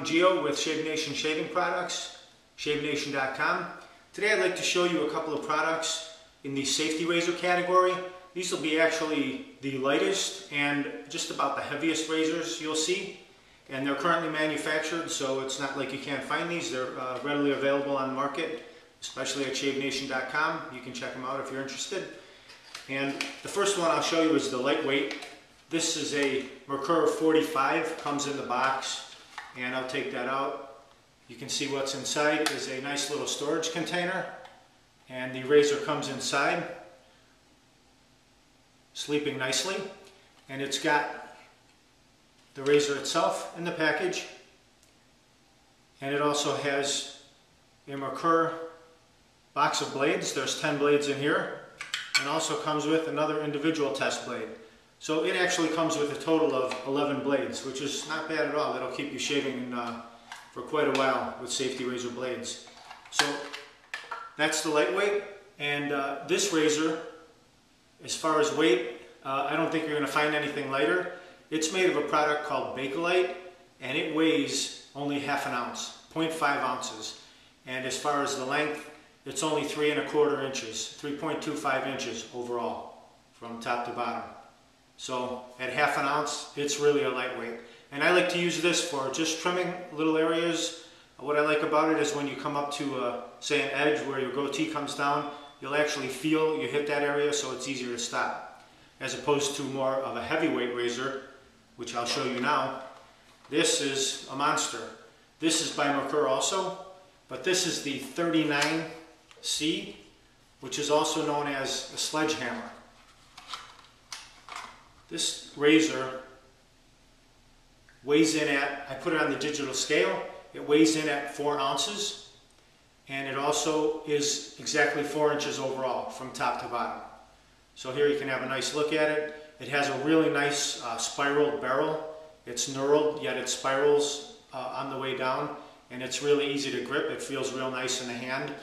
Geo with Shave Nation Shaving Products, shavenation.com. Today I'd like to show you a couple of products in the safety razor category. These will be actually the lightest and just about the heaviest razors you'll see. And they're currently manufactured, so it's not like you can't find these. They're readily available on the market, especially at shavenation.com. You can check them out if you're interested. And the first one I'll show you is the lightweight. This is a Merkur 45, comes in the box, and I'll take that out. You can see what's inside is a nice little storage container, and the razor comes inside, sleeping nicely, and it's got the razor itself in the package, and it also has a Merkur box of blades. There's 10 blades in here, and also comes with another individual test blade. So it actually comes with a total of 11 blades, which is not bad at all. That'll keep you shaving for quite a while with safety razor blades. So that's the lightweight, and this razor, as far as weight, I don't think you're going to find anything lighter. It's made of a product called Bakelite, and it weighs only half an ounce, 0.5 ounces. And as far as the length, it's only 3 1/4 inches, 3.25 inches overall, from top to bottom. So at half an ounce, it's really a lightweight. And I like to use this for just trimming little areas. What I like about it is when you come up to, say, an edge where your goatee comes down, you'll actually feel you hit that area, so it's easier to stop. As opposed to more of a heavyweight razor, which I'll show you now. This is a monster. This is by Merkur also, but this is the 39C, which is also known as a Sledge Hammer. This razor weighs in at, I put it on the digital scale, it weighs in at 4 ounces, and it also is exactly 4 inches overall from top to bottom. So here you can have a nice look at it. It has a really nice spiraled barrel. It's knurled, yet it spirals on the way down, and it's really easy to grip. It feels real nice in the hand.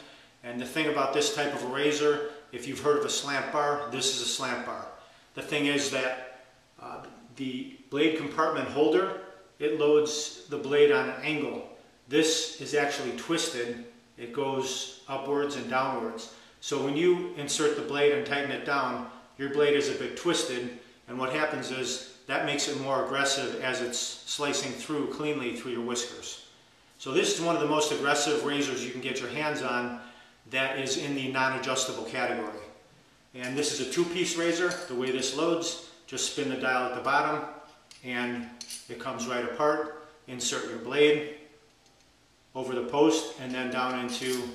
And the thing about this type of a razor, if you've heard of a slant bar, this is a slant bar. The thing is that the blade compartment holder, it loads the blade on an angle. This is actually twisted. It goes upwards and downwards. So when you insert the blade and tighten it down, your blade is a bit twisted, and what happens is that makes it more aggressive as it's slicing through cleanly through your whiskers. So this is one of the most aggressive razors you can get your hands on that is in the non-adjustable category. And this is a 2-piece razor. The way this loads, just spin the dial at the bottom and it comes right apart. Insert your blade over the post and then down into,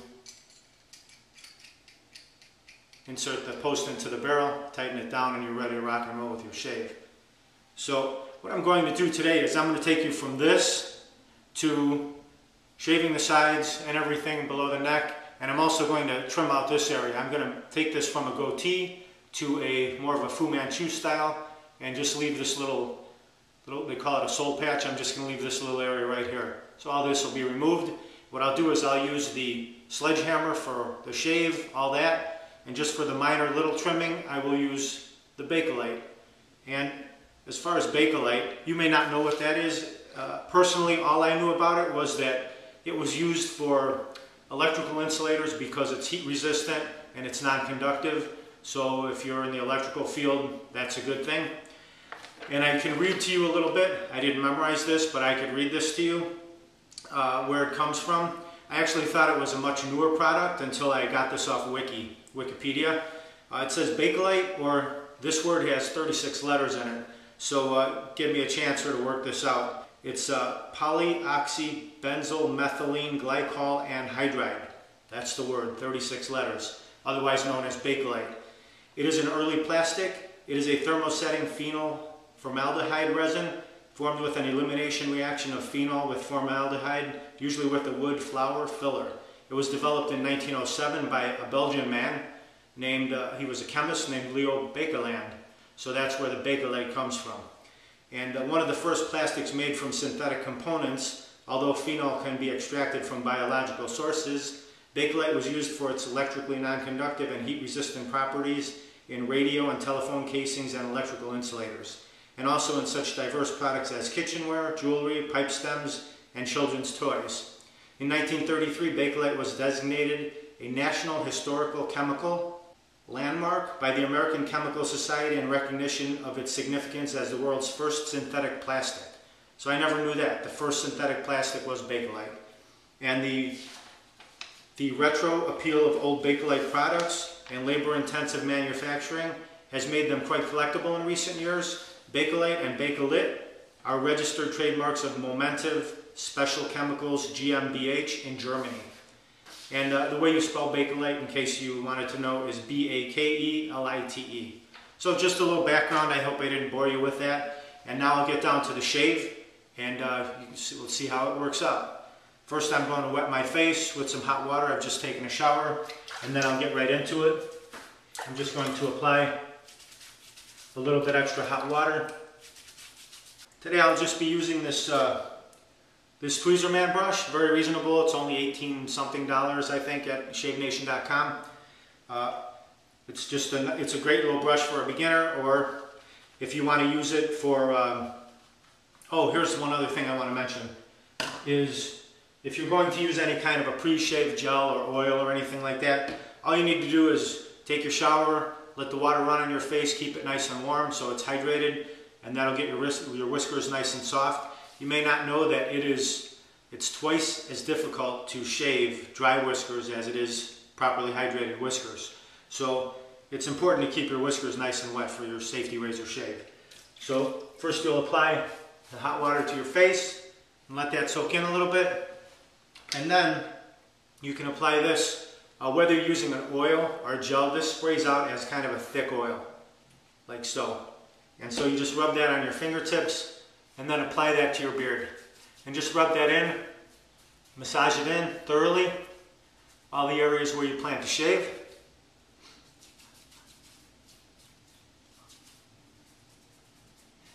insert the post into the barrel, tighten it down, and you're ready to rock and roll with your shave. So what I'm going to do today is I'm going to take you from this to shaving the sides and everything below the neck, and I'm also going to trim out this area. I'm going to take this from a goatee to a more of a Fu Manchu style and just leave this little, they call it a soul patch. I'm just going to leave this little area right here. So all this will be removed. What I'll do is I'll use the Sledge Hammer for the shave, all that, and just for the minor little trimming, I will use the Bakelite. And as far as Bakelite, you may not know what that is. Personally, all I knew about it was that it was used for electrical insulators because it's heat resistant and it's non-conductive. So if you're in the electrical field, that's a good thing. And I can read to you a little bit. I didn't memorize this, but I could read this to you, where it comes from. I actually thought it was a much newer product until I got this off Wikipedia. It says Bakelite, or this word has 36 letters in it. So give me a chance here to work this out. It's polyoxybenzylmethylenglycolanhydride. That's the word, 36 letters, otherwise known as Bakelite. It is an early plastic. It is a thermosetting phenol formaldehyde resin formed with an elimination reaction of phenol with formaldehyde, usually with a wood flour filler. It was developed in 1907 by a Belgian man named, he was a chemist named Baekeland. So that's where the Bakelite comes from. And one of the first plastics made from synthetic components, although phenol can be extracted from biological sources, Bakelite was used for its electrically non-conductive and heat-resistant properties in radio and telephone casings and electrical insulators, and also in such diverse products as kitchenware, jewelry, pipe stems, and children's toys. In 1933, Bakelite was designated a National Historical Chemical Landmark by the American Chemical Society in recognition of its significance as the world's first synthetic plastic. So I never knew that. The first synthetic plastic was Bakelite. And the retro appeal of old Bakelite products and labor-intensive manufacturing has made them quite collectible in recent years. Bakelite and Bakelit are registered trademarks of Momentive Special Chemicals GmbH in Germany. And the way you spell Bakelite, in case you wanted to know, is B-A-K-E-L-I-T-E. So just a little background. I hope I didn't bore you with that. And now I'll get down to the shave, and we'll see how it works out. First, I'm going to wet my face with some hot water. I've just taken a shower, and then I'll get right into it. I'm just going to apply a little bit extra hot water. Today I'll just be using this this Tweezer Man brush, very reasonable. It's only $18-something, I think, at shavenation.com. It's a great little brush for a beginner, or if you want to use it for. Oh, here's one other thing I want to mention: is if you're going to use any kind of a pre-shave gel or oil or anything like that, all you need to do is take your shower, let the water run on your face, keep it nice and warm so it's hydrated, and that'll get your whiskers nice and soft. You may not know that it's twice as difficult to shave dry whiskers as it is properly hydrated whiskers. So it's important to keep your whiskers nice and wet for your safety razor shave. So first you'll apply the hot water to your face and let that soak in a little bit. And then you can apply this, whether you're using an oil or a gel. This sprays out as kind of a thick oil, like so. And so you just rub that on your fingertips and then apply that to your beard. And just rub that in, massage it in thoroughly, all the areas where you plan to shave.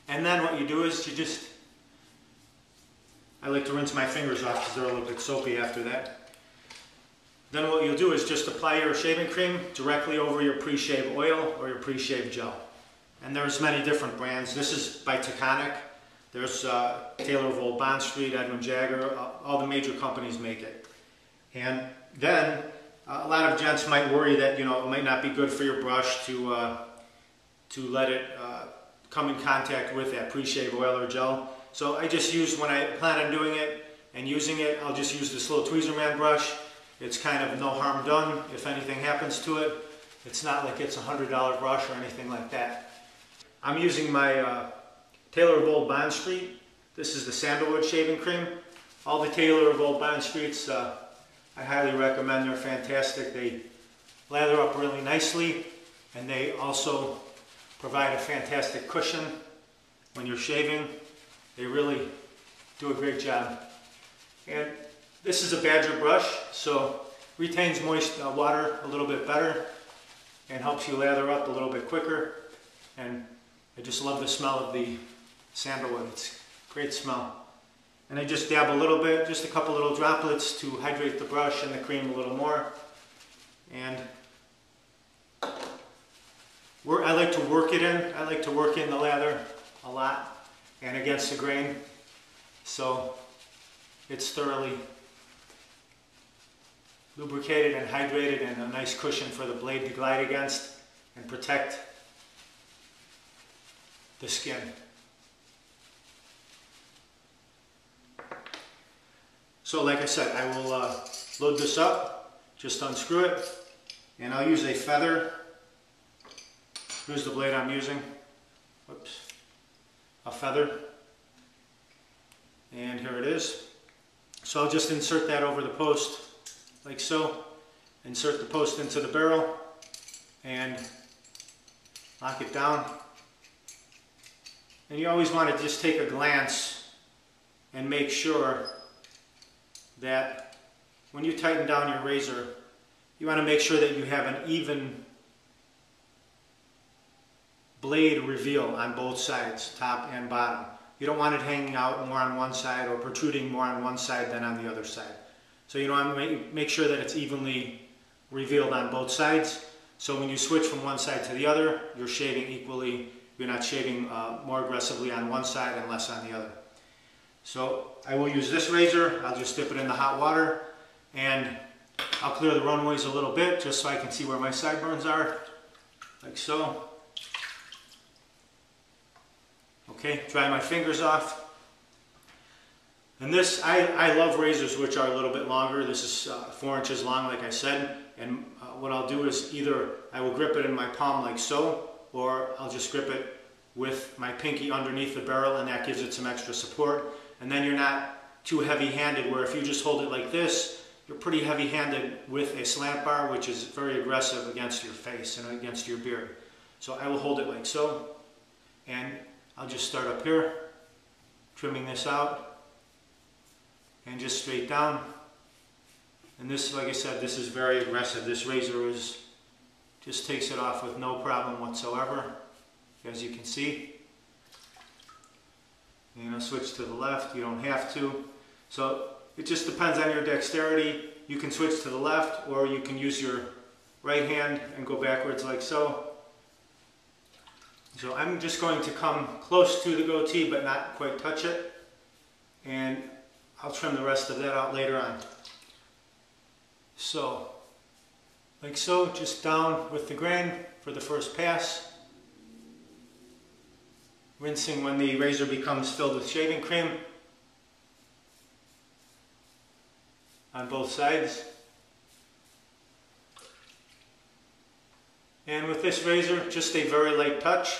And then what you do is I like to rinse my fingers off because they're a little bit soapy after that. Then what you'll do is just apply your shaving cream directly over your pre-shave oil or your pre-shave gel. And there's many different brands. This is by Taconic. There's Taylor of Old Bond Street, Edwin Jagger, all the major companies make it. And then a lot of gents might worry that it might not be good for your brush to let it come in contact with that pre-shave oil or gel. So I just use, when I plan on doing it and using it, I'll just use this little Tweezer Man brush. It's kind of no harm done if anything happens to it. It's not like it's a $100 brush or anything like that. I'm using my Taylor of Old Bond Street. This is the Sandalwood Shaving Cream. All the Taylor of Old Bond Streets, I highly recommend. They're fantastic. They lather up really nicely, and they also provide a fantastic cushion when you're shaving. They really do a great job. And this is a Badger brush, so retains moist water a little bit better and helps you lather up a little bit quicker. And I just love the smell of the sandalwood. It's a great smell. And I just dab a little bit, just a couple little droplets to hydrate the brush and the cream a little more. And I like to work it in. I like to work in the lather a lot and against the grain, so it's thoroughly lubricated and hydrated and a nice cushion for the blade to glide against and protect the skin. So like I said, I will load this up, just unscrew it, and I'll use a feather. Here's the blade I'm using. Whoops. A feather. And here it is. So I'll just insert that over the post, like so. Insert the post into the barrel and lock it down. And you always want to just take a glance and make sure that when you tighten down your razor, you want to make sure that you have an even blade reveal on both sides, top and bottom. You don't want it hanging out more on one side or protruding more on one side than on the other side. So you want to make sure that it's evenly revealed on both sides. So when you switch from one side to the other, you're shaving equally. You're not shaving more aggressively on one side and less on the other. So I will use this razor. I'll just dip it in the hot water and I'll clear the runways a little bit just so I can see where my sideburns are, like so. Okay, dry my fingers off. And this, I love razors which are a little bit longer. This is 4 inches long, like I said. And what I'll do is either I will grip it in my palm like so, or I'll just grip it with my pinky underneath the barrel, and that gives it some extra support. And then you're not too heavy-handed, where if you just hold it like this, you're pretty heavy-handed with a slant bar, which is very aggressive against your face and against your beard. So I will hold it like so, and I'll just start up here, trimming this out, and just straight down. And this, like I said, this is very aggressive. This razor just takes it off with no problem whatsoever, as you can see. You know, switch to the left, you don't have to. So it just depends on your dexterity. You can switch to the left, or you can use your right hand and go backwards like so. So I'm just going to come close to the goatee but not quite touch it, and I'll trim the rest of that out later on. So, like so, just down with the grain for the first pass. Rinsing when the razor becomes filled with shaving cream on both sides. And with this razor, just a very light touch.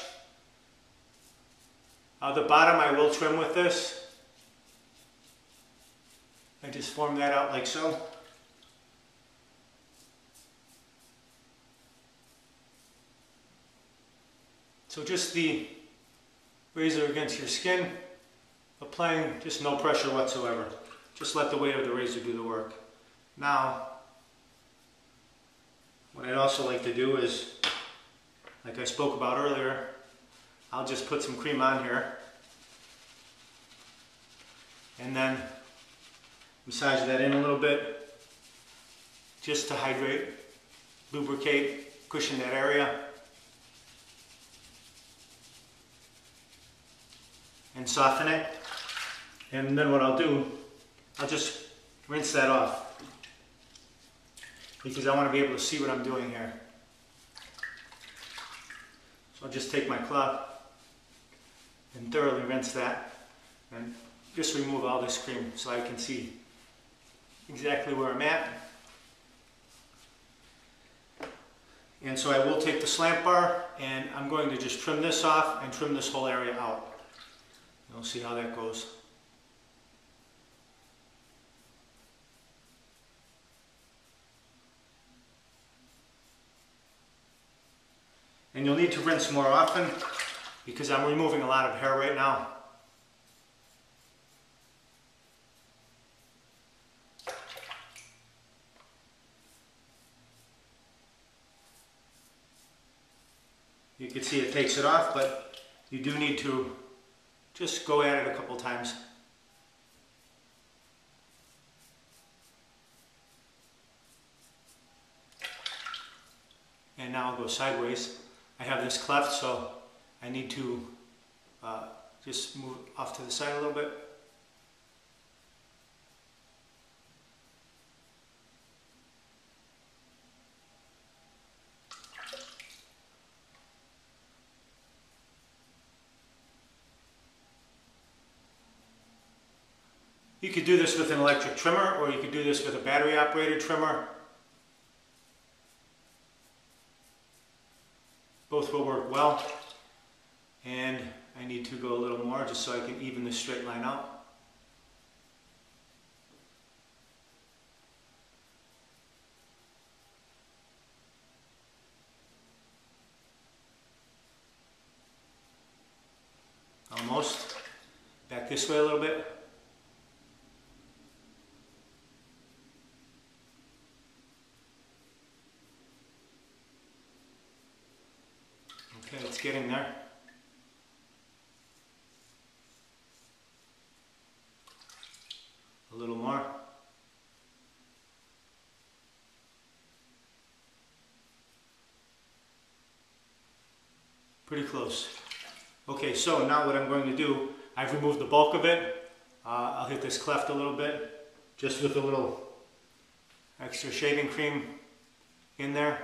The bottom I will trim with this. I just form that out like so. So just the razor against your skin, applying just no pressure whatsoever. Just let the weight of the razor do the work. Now, what I'd also like to do is, like I spoke about earlier, I'll just put some cream on here and then massage that in a little bit just to hydrate, lubricate, cushion that area, and soften it. And then what I'll do, I'll just rinse that off because I want to be able to see what I'm doing here. So I'll just take my cloth and thoroughly rinse that and just remove all this cream so I can see exactly where I'm at. And so I will take the slant bar and I'm going to just trim this off and trim this whole area out. We'll see how that goes. And you'll need to rinse more often because I'm removing a lot of hair right now. You can see it takes it off, but you do need to just go at it a couple times. And now I'll go sideways. I have this cleft, so I need to just move off to the side a little bit. You could do this with an electric trimmer, or you could do this with a battery operated trimmer. Both will work well. And I need to go a little more just so I can even this straight line out. Almost. Back this way a little bit. Okay, it's getting there. A little more. Pretty close. Okay, so now what I'm going to do, I've removed the bulk of it. I'll hit this cleft a little bit, just with a little extra shaving cream in there.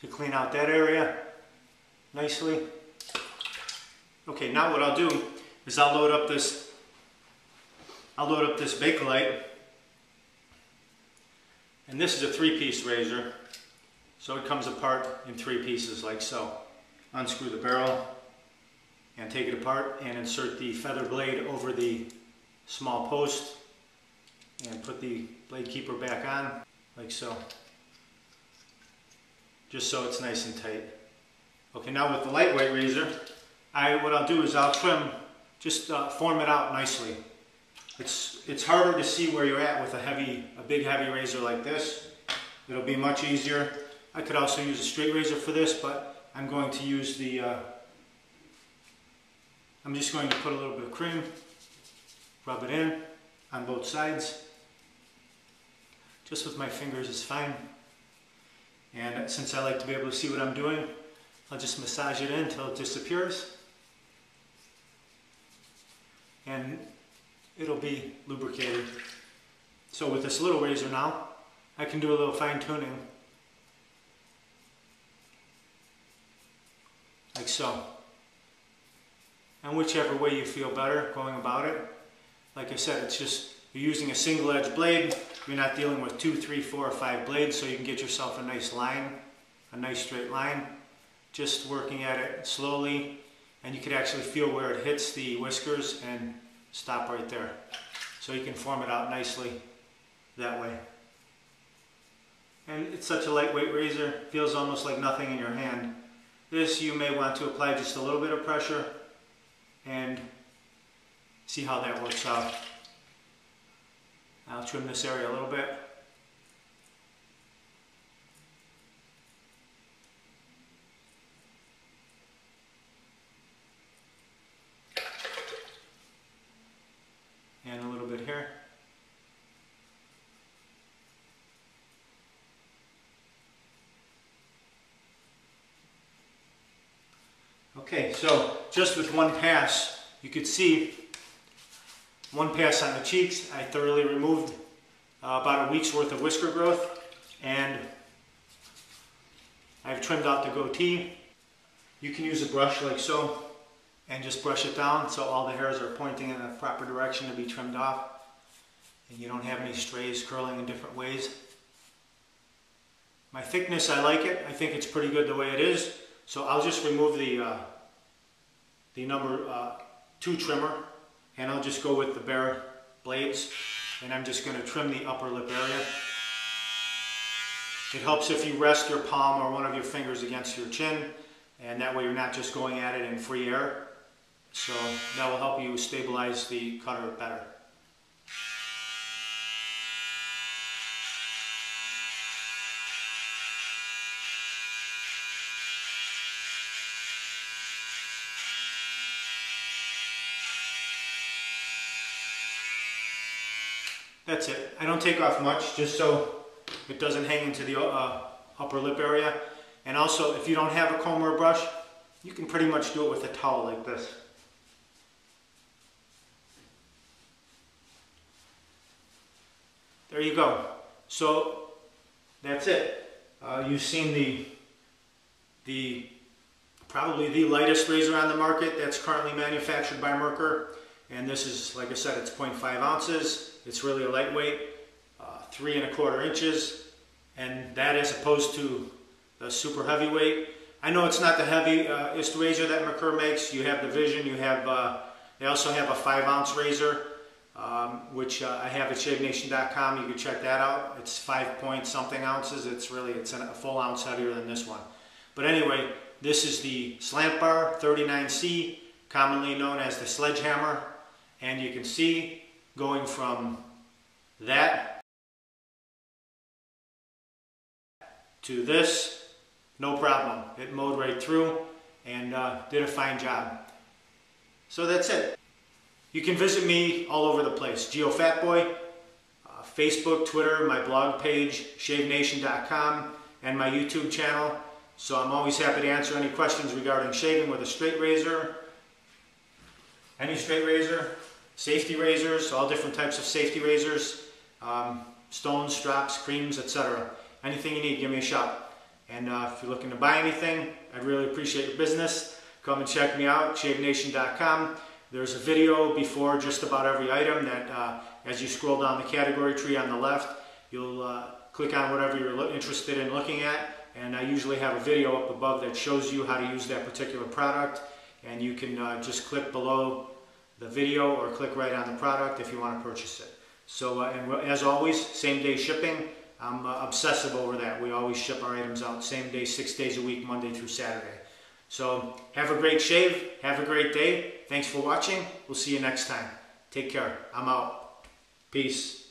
To clean out that area nicely. Okay, now what I'll do is I'll load up this Bakelite, and this is a 3-piece razor, so it comes apart in 3 pieces like so. Unscrew the barrel and take it apart and insert the feather blade over the small post and put the blade keeper back on like so, just so it's nice and tight. Okay, now with the lightweight razor, what I'll do is I'll trim, just form it out nicely. It's harder to see where you're at with a big heavy razor like this. It'll be much easier. I could also use a straight razor for this, but I'm going to use I'm just going to put a little bit of cream, rub it in on both sides. Just with my fingers is fine. And since I like to be able to see what I'm doing, I'll just massage it in until it disappears. And it'll be lubricated. So with this little razor now, I can do a little fine tuning. Like so. And whichever way you feel better going about it. Like I said, it's just, you're using a single edge blade. You're not dealing with 2, 3, 4, or 5 blades, so you can get yourself a nice line, a nice straight line. Just working at it slowly, and you can actually feel where it hits the whiskers and stop right there. So you can form it out nicely that way. And it's such a lightweight razor, feels almost like nothing in your hand. This you may want to apply just a little bit of pressure and see how that works out. I'll trim this area a little bit. And a little bit here. Okay, so just with one pass, you could see one pass on the cheeks. I thoroughly removed about a week's worth of whisker growth, and I've trimmed out the goatee. You can use a brush like so and just brush it down so all the hairs are pointing in the proper direction to be trimmed off and you don't have any strays curling in different ways. My thickness, I like it. I think it's pretty good the way it is. So I'll just remove the number 2 trimmer, and I'll just go with the bare blades, and I'm just going to trim the upper lip area. It helps if you rest your palm or one of your fingers against your chin, and that way you're not just going at it in free air. So that will help you stabilize the cutter better. That's it. I don't take off much, just so it doesn't hang into the upper lip area. And also, if you don't have a comb or a brush, you can pretty much do it with a towel like this. There you go. So that's it. You've seen probably the lightest razor on the market that's currently manufactured by Merkur. And this is, like I said, it's 0.5 ounces. It's really a lightweight, 3 1/4 inches. And that as opposed to the super heavyweight. I know it's not the heaviest razor that Merkur makes. You have the Vision, you have, they also have a 5-ounce razor, which I have at shavenation.com. You can check that out. It's 5 point something ounces. It's a full ounce heavier than this one. But anyway, this is the Slant Bar 39C, commonly known as the Sledge Hammer. And you can see going from that to this, no problem. It mowed right through and did a fine job. So that's it. You can visit me all over the place. Geofatboy, Facebook, Twitter, my blog page, shavenation.com, and my YouTube channel. So I'm always happy to answer any questions regarding shaving with a straight razor, any straight razor, safety razors, all different types of safety razors, stones, straps, creams, etc. Anything you need, give me a shout. And if you're looking to buy anything, I'd really appreciate your business. Come and check me out, shavenation.com. There's a video before just about every item that as you scroll down the category tree on the left, you'll click on whatever you're interested in looking at. And I usually have a video up above that shows you how to use that particular product. And you can just click below the video or click right on the product if you want to purchase it. So, and as always, same day shipping. I'm obsessive over that. We always ship our items out same day, 6 days a week, Monday through Saturday. So have a great shave. Have a great day. Thanks for watching. We'll see you next time. Take care. I'm out. Peace.